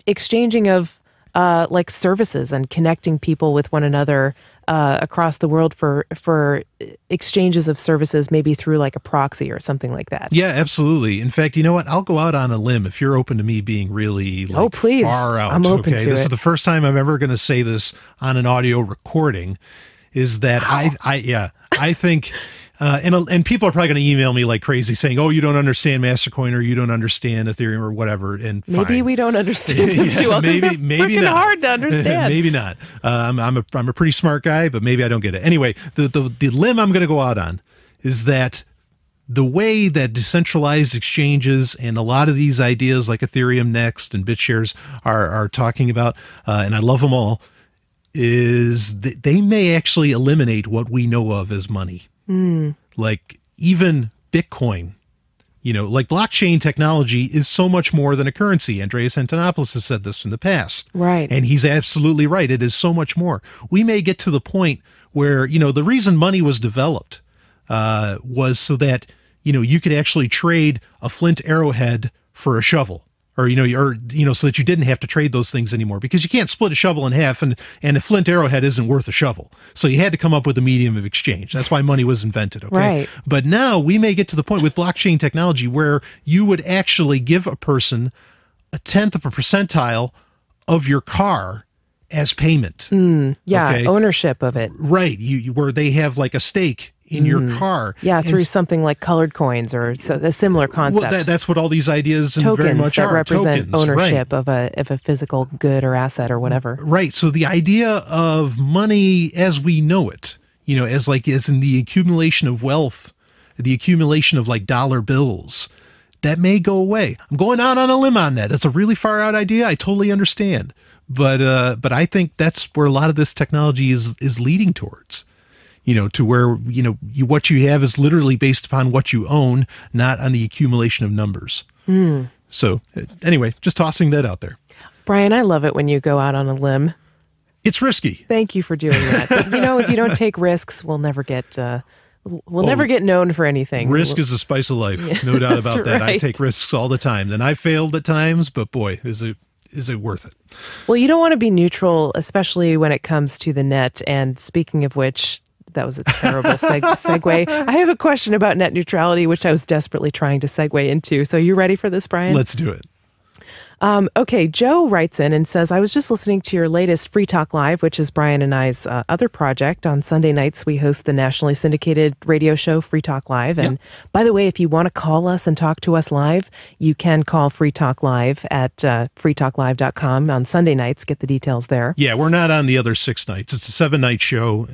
exchanging of like services and connecting people with one another across the world for exchanges of services, maybe through like a proxy or something like that. Yeah, absolutely. In fact, you know what? I'll go out on a limb if you're open to me being really please. Far out. I'm open to This it. is the first time I'm ever going to say this on an audio recording, is that I think... and people are probably going to email me like crazy saying, "Oh, you don't understand Mastercoin, or you don't understand Ethereum, or whatever." And maybe we don't understand them too well. Maybe not. Hard to understand. Maybe not. I'm a pretty smart guy, but maybe I don't get it. Anyway, the limb I'm going to go out on is that the way that decentralized exchanges and a lot of these ideas like Ethereum Next and BitShares are talking about, and I love them all, is that they may actually eliminate what we know of as money. Like even Bitcoin, like blockchain technology is so much more than a currency. Andreas Antonopoulos has said this in the past. Right. And he's absolutely right. It is so much more. We may get to the point where, the reason money was developed was so that, you could actually trade a flint arrowhead for a shovel. Or, so that you didn't have to trade those things anymore, because you can't split a shovel in half and a flint arrowhead isn't worth a shovel. So you had to come up with a medium of exchange. That's why money was invented. Okay. Right. But now we may get to the point with blockchain technology where you would actually give a person 1/10 of a percentile of your car as payment. Yeah. Okay? Ownership of it. Right. Where they have like a stake in your car. Yeah, through something like colored coins or a similar concept. Well, that's what all these ideas tokens very much that are. represent Tokens, ownership right. of a physical good or asset or whatever. Right. So the idea of money as we know it, as in the accumulation of wealth, the accumulation of like dollar bills, that may go away. I'm going out on a limb on that. That's a really far out idea. I totally understand. But I think that's where a lot of this technology is leading towards. To where, what you have is literally based upon what you own, not on the accumulation of numbers. So anyway, just tossing that out there. Brian, I love it when you go out on a limb. It's risky. Thank you for doing that. But, if you don't take risks, we'll never get never get known for anything. Risk is the spice of life. No doubt about that. Right. I take risks all the time. And I failed at times, but boy, is it worth it? Well, you don't want to be neutral, especially when it comes to the net. And speaking of which, that was a terrible segue. I have a question about net neutrality, which I was desperately trying to segue into. So you ready for this, Brian? Let's do it. Okay, Joe writes in and says, I was just listening to your latest Free Talk Live, which is Brian and I's other project. On Sunday nights, we host the nationally syndicated radio show Free Talk Live. And by the way, if you want to call us and talk to us live, you can call Free Talk Live at freetalklive.com on Sunday nights. Get the details there. Yeah, we're not on the other 6 nights. It's a 7-night show,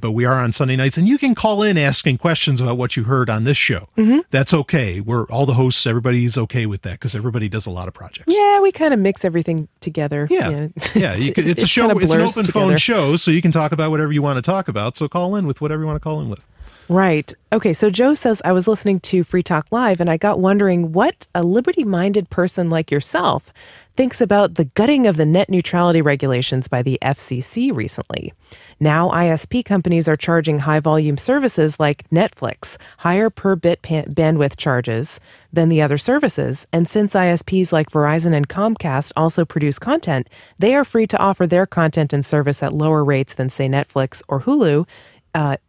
but we are on Sunday nights. And you can call in asking questions about what you heard on this show. That's okay. We're all the hosts. Everybody's okay with that because everybody does a lot of projects. Yeah, we kind of mix everything together. Yeah. It's a show. It's an open phone show, so you can talk about whatever you want to talk about. So call in with whatever you want to call in with. Right. Okay, so Joe says, I was listening to Free Talk Live and I got wondering what a liberty-minded person like yourself thinks about the gutting of the net neutrality regulations by the FCC recently. Now, ISP companies are charging high-volume services like Netflix higher per-bit bandwidth charges than the other services. And since ISPs like Verizon and Comcast also produce content, they are free to offer their content and service at lower rates than, say, Netflix or Hulu,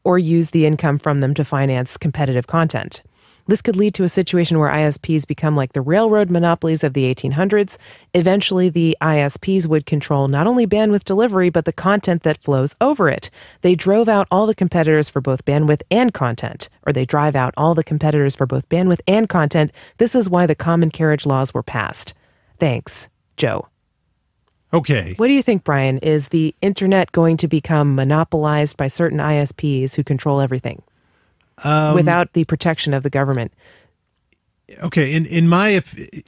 or use the income from them to finance competitive content. This could lead to a situation where ISPs become like the railroad monopolies of the 1800s. Eventually, the ISPs would control not only bandwidth delivery, but the content that flows over it. They drove out all the competitors for both bandwidth and content, or they drive out all the competitors for both bandwidth and content. This is why the common carriage laws were passed. Thanks, Joe. Okay. What do you think, Brian? Is the internet going to become monopolized by certain ISPs who control everything without the protection of the government? Okay.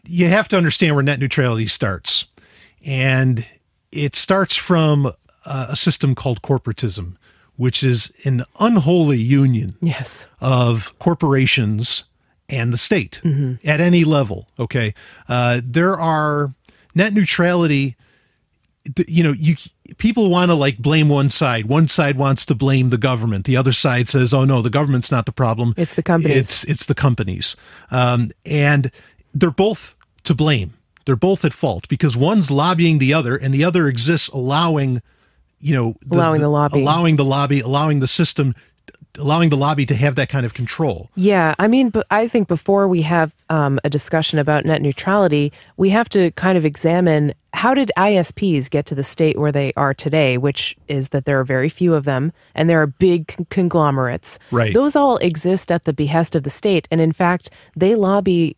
You have to understand where net neutrality starts. And it starts from a system called corporatism, which is an unholy union of corporations and the state at any level. Okay. There are net neutrality. People want to like blame one side. One side wants to blame the government. The other side says, "Oh no, the government's not the problem. It's the companies. It's the companies." And they're both to blame. They're both at fault because one's lobbying the other, and the other exists allowing the system, allowing the lobby to have that kind of control. Yeah, I mean, but I think before we have a discussion about net neutrality, we have to kind of examine how did ISPs get to the state where they are today, which is that there are very few of them, and there are big conglomerates. Right. Those all exist at the behest of the state, and in fact, they lobby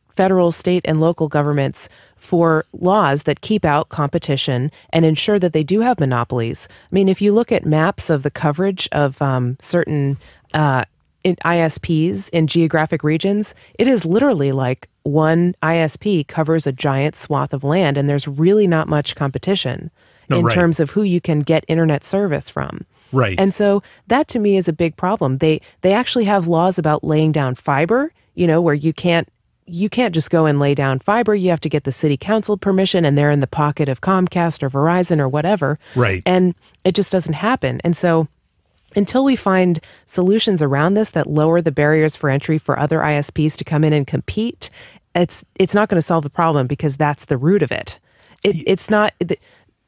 federal, state, and local governments for laws that keep out competition and ensure that they do have monopolies. I mean, if you look at maps of the coverage of certain ISPs in geographic regions, it is literally like one ISP covers a giant swath of land, and there's really not much competition in terms of who you can get internet service from. Right. And so that to me is a big problem. They actually have laws about laying down fiber, where you can't just go and lay down fiber. You have to get the city council permission, and they're in the pocket of Comcast or Verizon or whatever. Right. And it just doesn't happen. And so until we find solutions around this that lower the barriers for entry for other ISPs to come in and compete, it's not going to solve the problem because that's the root of it. It's not...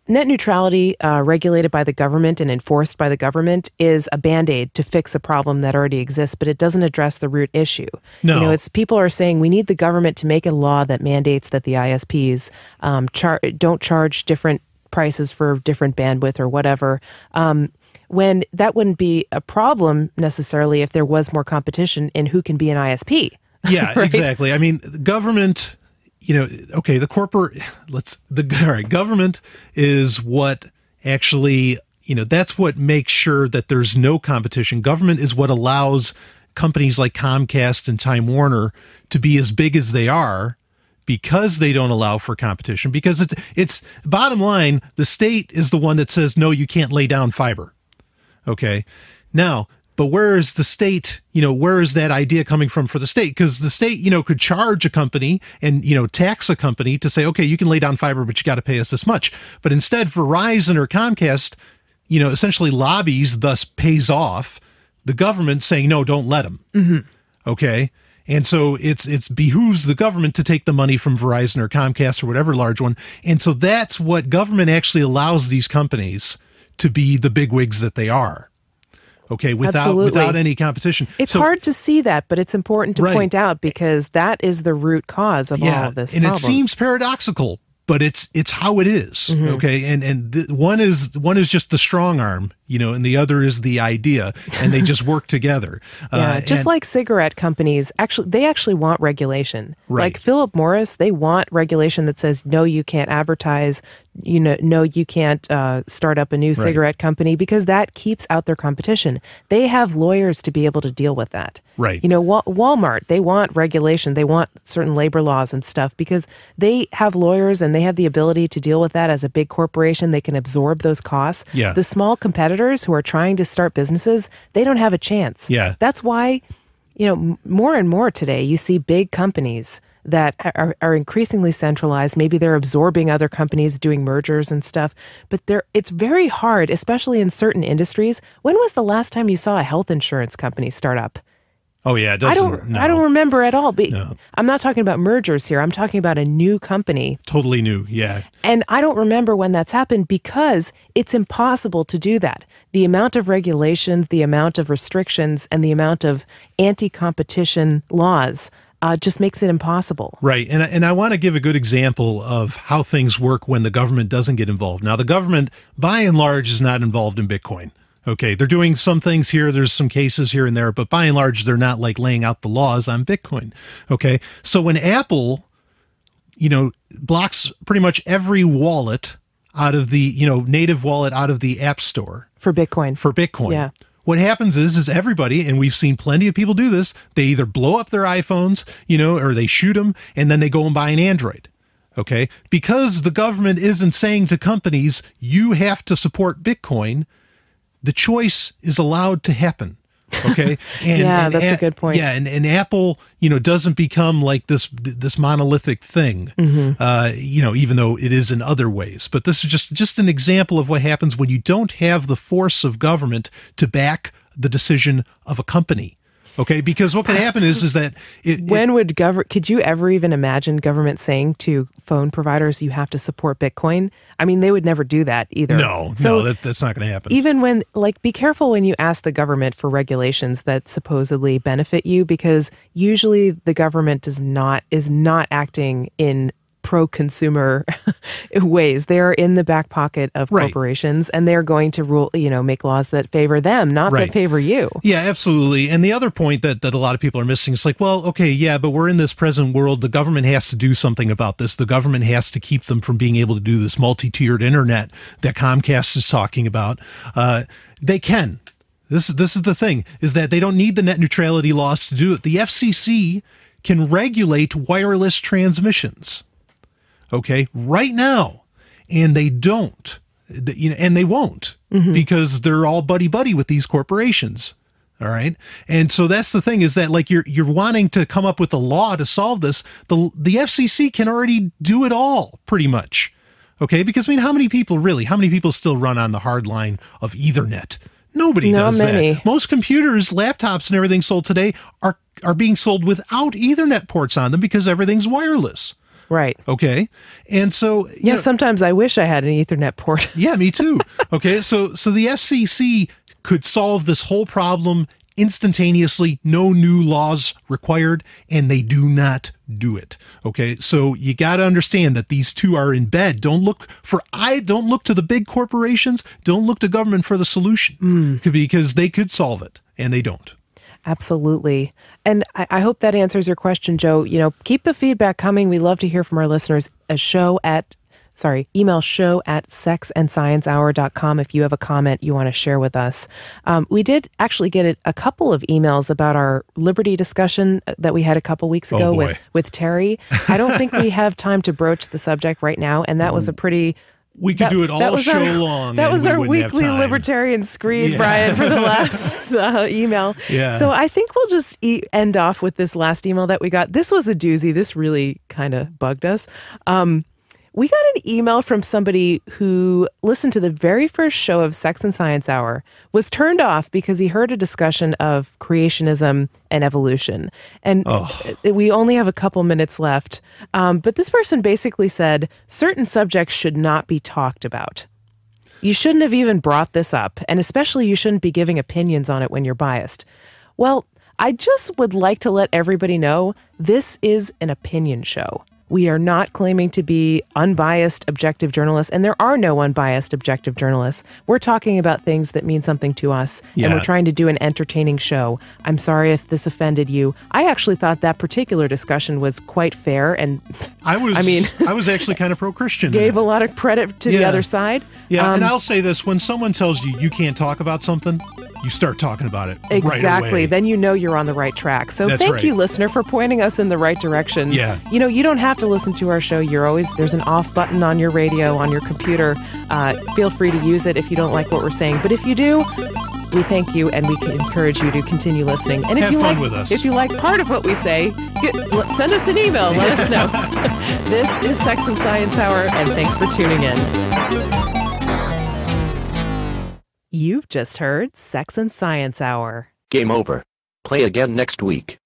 Net neutrality, regulated by the government and enforced by the government, is a Band-Aid to fix a problem that already exists, but it doesn't address the root issue. No. It's people are saying we need the government to make a law that mandates that the ISPs don't charge different prices for different bandwidth or whatever, when that wouldn't be a problem necessarily if there was more competition in who can be an ISP. Yeah, right? Exactly. I mean, government... government is what actually, that's what makes sure that there's no competition. Government is what allows companies like Comcast and Time Warner to be as big as they are because they don't allow for competition. Because it's bottom line, the state is the one that says, no, you can't lay down fiber. Okay. Now, but where is the state, where is that idea coming from for the state? Because the state, could charge a company and, tax a company to say, okay, you can lay down fiber, but you got to pay us this much. But instead, Verizon or Comcast, essentially lobbies, thus pays off the government saying, no, don't let them. Mm-hmm. Okay. And so it's behooves the government to take the money from Verizon or Comcast or whatever large one. And so that's what government actually allows these companies to be the bigwigs that they are. Okay, without any competition. It's hard to see that, but it's important to point out because that is the root cause of all of this problem. And it seems paradoxical, but it's how it is. Mm-hmm. Okay, and one is just the strong arm, and the other is the idea, and they just work together. Just like cigarette companies, they actually want regulation. Right. Like Philip Morris, they want regulation that says no, you can't advertise. No, you can't start up a new cigarette company because that keeps out their competition. They have lawyers to be able to deal with that. Right. Walmart, they want regulation. They want certain labor laws and stuff because they have lawyers and they have the ability to deal with that as a big corporation. They can absorb those costs. Yeah. The small competitors who are trying to start businesses, they don't have a chance. Yeah. That's why, more and more today, you see big companies that are increasingly centralized. Maybe they're absorbing other companies, doing mergers and stuff. But it's very hard, especially in certain industries. When was the last time you saw a health insurance company start up? Oh yeah, it doesn't. I don't remember at all. But No. I'm not talking about mergers here. I'm talking about a new company. Totally new. Yeah. And I don't remember when that's happened because it's impossible to do that. The amount of regulations, the amount of restrictions, and the amount of anti-competition laws just makes it impossible. Right. And I want to give a good example of how things work when the government doesn't get involved. Now, the government, by and large, is not involved in Bitcoin. Okay, they're doing some things here. There's some cases here and there, but by and large, they're not like laying out the laws on Bitcoin. Okay, so when Apple, blocks pretty much every wallet out of the, native wallet out of the App Store For Bitcoin. Yeah. What happens is everybody, and we've seen plenty of people do this, they either blow up their iPhones, or they shoot them, and then they go and buy an Android. Okay, because the government isn't saying to companies, you have to support Bitcoin, the choice is allowed to happen. Okay. And that's a good point. Yeah. And Apple, doesn't become like this monolithic thing, even though it is in other ways. But this is just an example of what happens when you don't have the force of government to back the decision of a company. Okay, because what can happen is that could you ever even imagine government saying to phone providers you have to support Bitcoin? I mean, they would never do that either. No, that's not going to happen. Even when, be careful when you ask the government for regulations that supposedly benefit you, because usually the government is not acting in pro-consumer ways. They're in the back pocket of corporations, and they're going to make laws that favor them, not that favor you. Yeah, absolutely. And the other point that a lot of people are missing is like, well, okay, yeah, but we're in this present world. The government has to do something about this. The government has to keep them from being able to do this multi-tiered internet that Comcast is talking about. They can. This is the thing, is that they don't need the net neutrality laws to do it. The FCC can regulate wireless transmissions. Okay, right now, and they don't, and they won't, because they're all buddy-buddy with these corporations. All right, and so that's the thing, is that like you're wanting to come up with a law to solve this. The FCC can already do it all, pretty much. Okay, because how many people still run on the hard line of Ethernet? Nobody does that. Most computers, laptops, and everything sold today are being sold without Ethernet ports on them because everything's wireless. Right. Okay. And so, sometimes I wish I had an Ethernet port. Yeah, me too. Okay. So the FCC could solve this whole problem instantaneously, no new laws required, and they do not do it. Okay. So you got to understand that these two are in bed. Don't look to the big corporations. Don't look to government for the solution because they could solve it, and they don't. Absolutely. And I hope that answers your question, Joe. Keep the feedback coming. We love to hear from our listeners. Email show@sexandsciencehour.com if you have a comment you want to share with us. We did actually get a couple of emails about our liberty discussion that we had a couple weeks ago with Terry. I don't think we have time to broach the subject right now, and that was a pretty... We could do it all show long. That was our weekly libertarian screed, Brian, for the last email. Yeah. So I think we'll just end off with this last email that we got. This was a doozy. This really kind of bugged us. We got an email from somebody who listened to the very first show of Sex and Science Hour, was turned off because he heard a discussion of creationism and evolution. And we only have a couple minutes left. But this person basically said certain subjects should not be talked about. You shouldn't have even brought this up. And especially you shouldn't be giving opinions on it when you're biased. Well, I just would like to let everybody know this is an opinion show. We are not claiming to be unbiased, objective journalists, and there are no unbiased, objective journalists. We're talking about things that mean something to us, and we're trying to do an entertaining show. I'm sorry if this offended you. I actually thought that particular discussion was quite fair, and I was actually kind of pro-Christian. Gave a lot of credit to the other side. Yeah, and I'll say this: when someone tells you can't talk about something, you start talking about it. Exactly. Right away. Then you know you're on the right track. So thank you, listener, for pointing us in the right direction. Yeah. You don't have to listen to our show. There's an off button on your radio, on your computer. Feel free to use it if you don't like what we're saying. But if you do, we thank you, and we can encourage you to continue listening. And if Have fun with us. If you like part of what we say, send us an email. Let us know. This is Sex and Science Hour, and thanks for tuning in. You've just heard Sex and Science Hour. Game over. Play again next week.